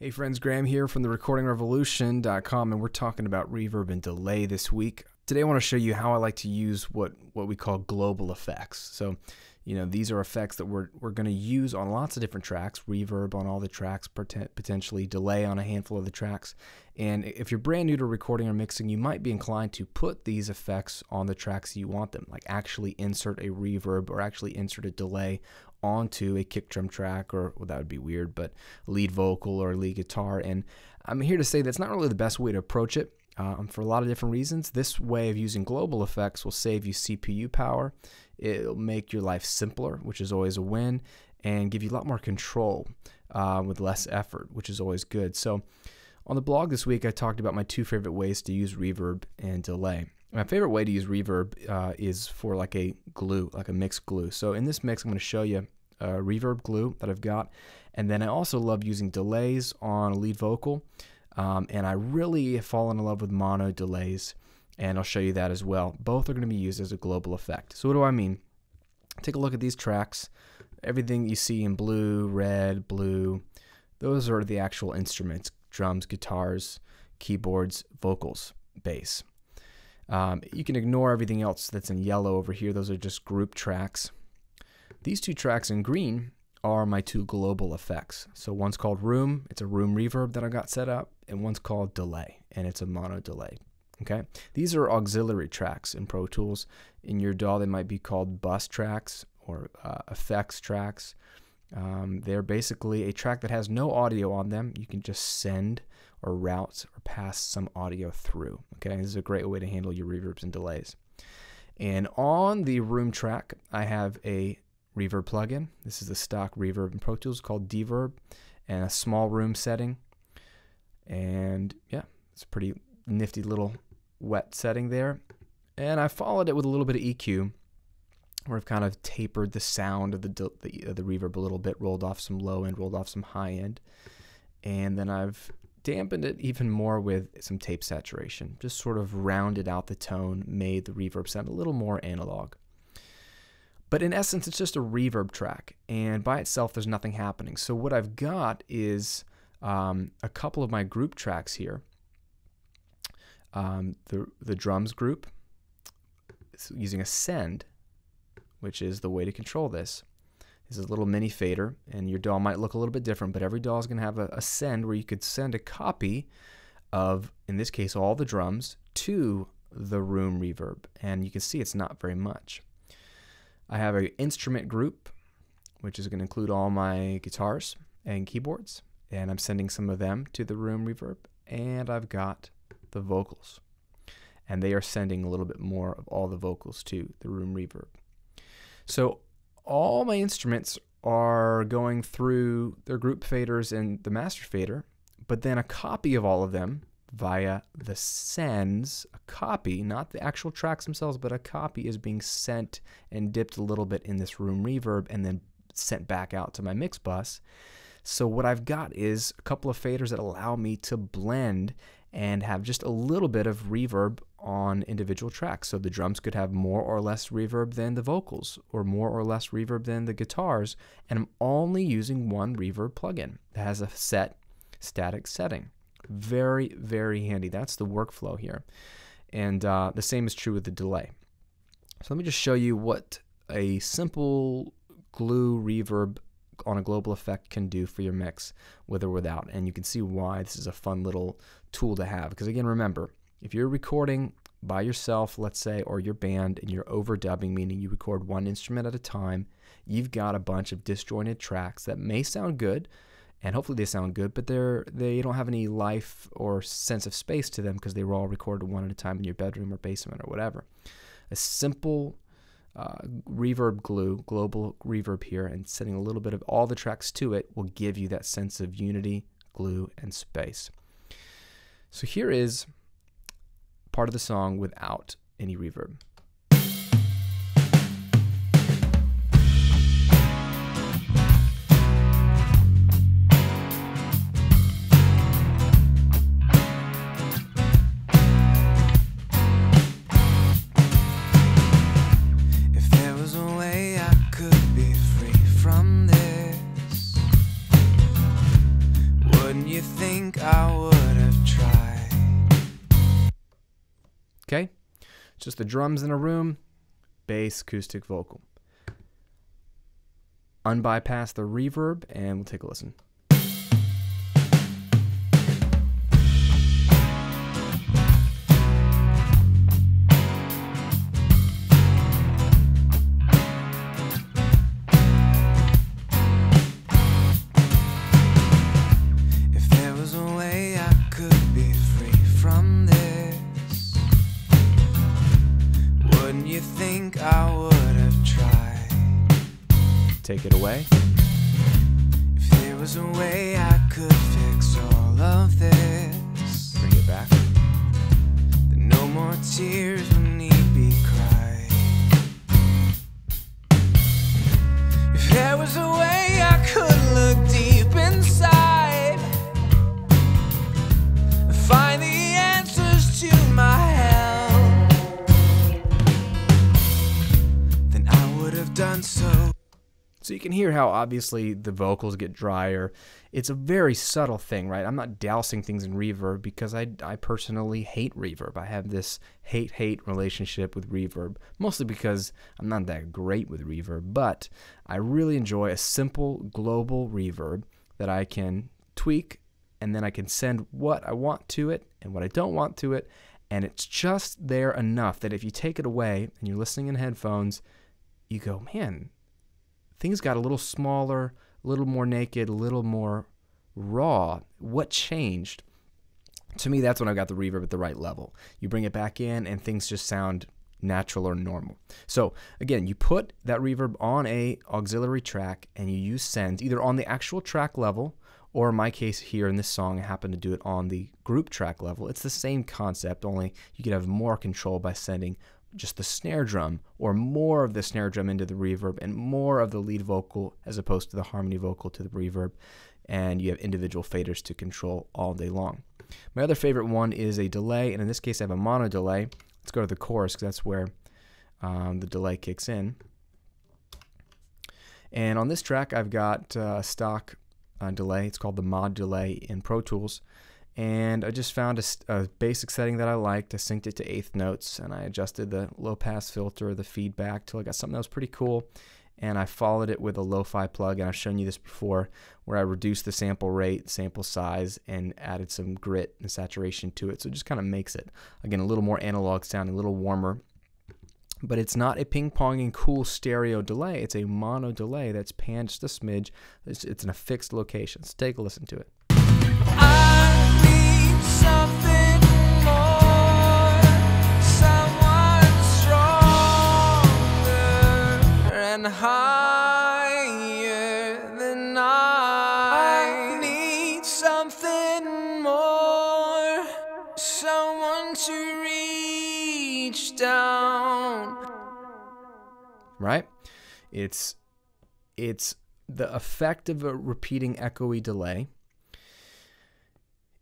Hey friends, Graham here from the recordingrevolution.com, and we're talking about reverb and delay this week. Today I want to show you how I like to use what we call global effects. So, these are effects that we're going to use on lots of different tracks, reverb on all the tracks, potentially delay on a handful of the tracks. And if you're brand new to recording or mixing, you might be inclined to put these effects on the tracks you want them, like actually insert a reverb or actually insert a delay onto a kick drum track, or well, that would be weird, but lead vocal or lead guitar. And I'm here to say that's not really the best way to approach it for a lot of different reasons. This way of using global effects will save you CPU power. It'll make your life simpler, which is always a win, and give you a lot more control with less effort, which is always good. So on the blog this week, I talked about my two favorite ways to use reverb and delay. My favorite way to use reverb is for like a glue, like a mix glue. So in this mix, I'm going to show you a reverb glue that I've got. And then I also love using delays on a lead vocal. And I really have fallen in love with mono delays, and I'll show you that as well. Both are going to be used as a global effect. So what do I mean? Take a look at these tracks. Everything you see in blue, red, blue, those are the actual instruments: drums, guitars, keyboards, vocals, bass. You can ignore everything else that's in yellow over here. Those are just group tracks. These two tracks in green are my two global effects. So one's called room, it's a room reverb that I got set up, and one's called delay, and it's a mono delay. Okay, these are auxiliary tracks in Pro Tools. In your DAW, they might be called bus tracks or effects tracks. They're basically a track that has no audio on them. You can just send or route or pass some audio through. Okay, this is a great way to handle your reverbs and delays. And on the room track, I have a reverb plugin. This is the stock reverb in Pro Tools called Reverb, and a small room setting. And yeah, it's a pretty nifty little wet setting there. And I followed it with a little bit of EQ, where I've kind of tapered the sound of the reverb a little bit, rolled off some low end, rolled off some high end. And then I've dampened it even more with some tape saturation, just sort of rounded out the tone, made the reverb sound a little more analog. But in essence, it's just a reverb track, and by itself, there's nothing happening. So what I've got is a couple of my group tracks here. The drums group, using a send, which is the way to control this. This is a little mini fader, and your DAW might look a little bit different, but every DAW is going to have a send where you could send a copy of, in this case, all the drums to the room reverb. And you can see it's not very much. I have an instrument group, which is going to include all my guitars and keyboards, and I'm sending some of them to the room reverb. And I've got the vocals, and they are sending a little bit more of all the vocals to the room reverb. So all my instruments are going through their group faders and the master fader, but then a copy of all of them via the sends, a copy, not the actual tracks themselves, but a copy is being sent and dipped a little bit in this room reverb and then sent back out to my mix bus. So what I've got is a couple of faders that allow me to blend and have just a little bit of reverb on individual tracks. So the drums could have more or less reverb than the vocals, or more or less reverb than the guitars, and I'm only using one reverb plugin that has a set static setting. Very, very handy. That's the workflow here. And the same is true with the delay. So let me just show you what a simple glue reverb on a global effect can do for your mix, with or without. And you can see why this is a fun little tool to have. Because again, remember, if you're recording by yourself, let's say, or your band, and you're overdubbing, meaning you record one instrument at a time, you've got a bunch of disjointed tracks that may sound good, and hopefully they sound good, but they don't have any life or sense of space to them because they were all recorded one at a time in your bedroom or basement or whatever. A simple reverb glue, global reverb here, and setting a little bit of all the tracks to it will give you that sense of unity, glue, and space. So here is part of the song without any reverb. You think I would have tried. Okay, just the drums in a room, bass, acoustic, vocal. Unbypass the reverb, and we'll take a listen. If there was a way I could be free from this, wouldn't you think I would have tried? Take it away. If there was a way I could fix all of this, Bring it back. then no more tears would need be cried. If there was a way I could look deep inside, find the answers to my hell, then I would have done so. So you can hear how obviously the vocals get drier. It's a very subtle thing, right? I'm not dousing things in reverb because I personally hate reverb. I have this hate-hate relationship with reverb, mostly because I'm not that great with reverb, but I really enjoy a simple global reverb that I can tweak, and then I can send what I want to it and what I don't want to it, and it's just there enough that if you take it away and you're listening in headphones, you go, man, things got a little smaller, a little more naked, a little more raw. What changed? To me, that's when I got the reverb at the right level. You bring it back in and things just sound natural or normal. So again, you put that reverb on a auxiliary track and you use sends either on the actual track level, or in my case here in this song, I happen to do it on the group track level. It's the same concept, only you can have more control by sending just the snare drum or more of the snare drum into the reverb and more of the lead vocal as opposed to the harmony vocal to the reverb, and you have individual faders to control all day long. My other favorite one is a delay, and in this case I have a mono delay. Let's go to the chorus because that's where the delay kicks in. And on this track I've got a stock delay. It's called the mod delay in Pro Tools. And I just found a basic setting that I liked. I synced it to eighth notes, and I adjusted the low pass filter, the feedback, till I got something that was pretty cool. And I followed it with a lo-fi plug, and I've shown you this before, where I reduced the sample rate, sample size, and added some grit and saturation to it. So it just kind of makes it, again, a little more analog sound, a little warmer. But it's not a ping-ponging cool stereo delay. It's a mono delay that's panned just a smidge. It's in a fixed location. So take a listen to it. Something more, someone stronger and higher than I need something more, someone to reach down. Right? It's the effect of a repeating echoey delay.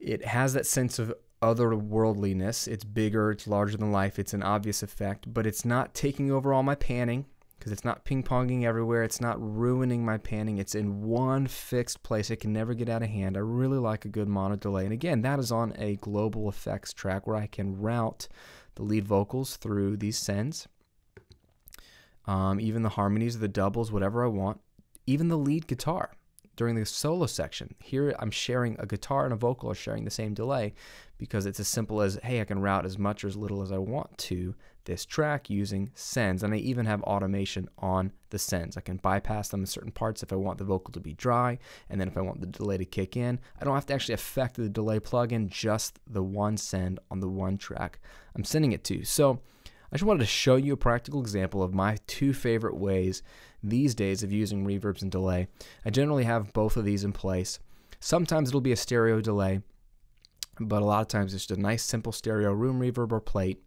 It has that sense of otherworldliness. It's bigger, it's larger than life, it's an obvious effect, but it's not taking over all my panning because it's not ping-ponging everywhere. It's not ruining my panning. It's in one fixed place. It can never get out of hand. I really like a good mono delay. And again, that is on a global effects track where I can route the lead vocals through these sends, even the harmonies, the doubles, whatever I want, even the lead guitar. During the solo section, here I'm sharing a guitar and a vocal are sharing the same delay because it's as simple as, hey, I can route as much or as little as I want to this track using sends, and I even have automation on the sends. I can bypass them in certain parts if I want the vocal to be dry, and then if I want the delay to kick in, I don't have to actually affect the delay plugin, just the one send on the one track I'm sending it to. So I just wanted to show you a practical example of my two favorite ways these days of using reverbs and delay. I generally have both of these in place. Sometimes it'll be a stereo delay, but a lot of times it's just a nice simple stereo room reverb or plate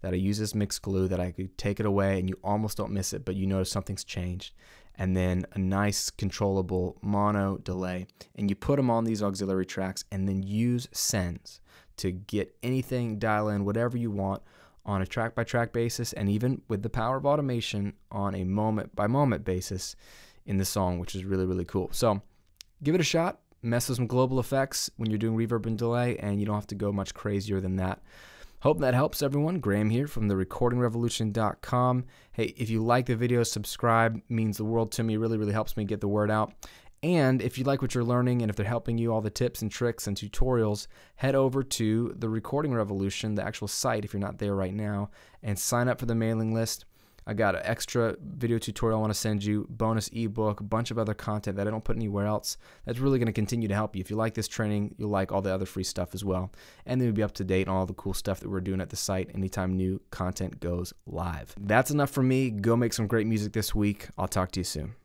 that I use as mix glue that I could take it away and you almost don't miss it, but you notice something's changed. And then a nice controllable mono delay. And you put them on these auxiliary tracks and then use sends to get anything, dial in whatever you want on a track-by-track basis, and even with the power of automation on a moment-by-moment basis in the song, which is really, really cool. So give it a shot. mess with some global effects when you're doing reverb and delay, and you don't have to go much crazier than that. Hope that helps, everyone. Graham here from therecordingrevolution.com. Hey, if you like the video, subscribe. It means the world to me. It really, really helps me get the word out. And if you like what you're learning and if they're helping you, all the tips and tricks and tutorials, head over to The Recording Revolution, the actual site, if you're not there right now, and sign up for the mailing list. I got an extra video tutorial I want to send you, bonus ebook, a bunch of other content that I don't put anywhere else. That's really going to continue to help you. If you like this training, you'll like all the other free stuff as well. And then you'll be up to date on all the cool stuff that we're doing at the site anytime new content goes live. That's enough for me. Go make some great music this week. I'll talk to you soon.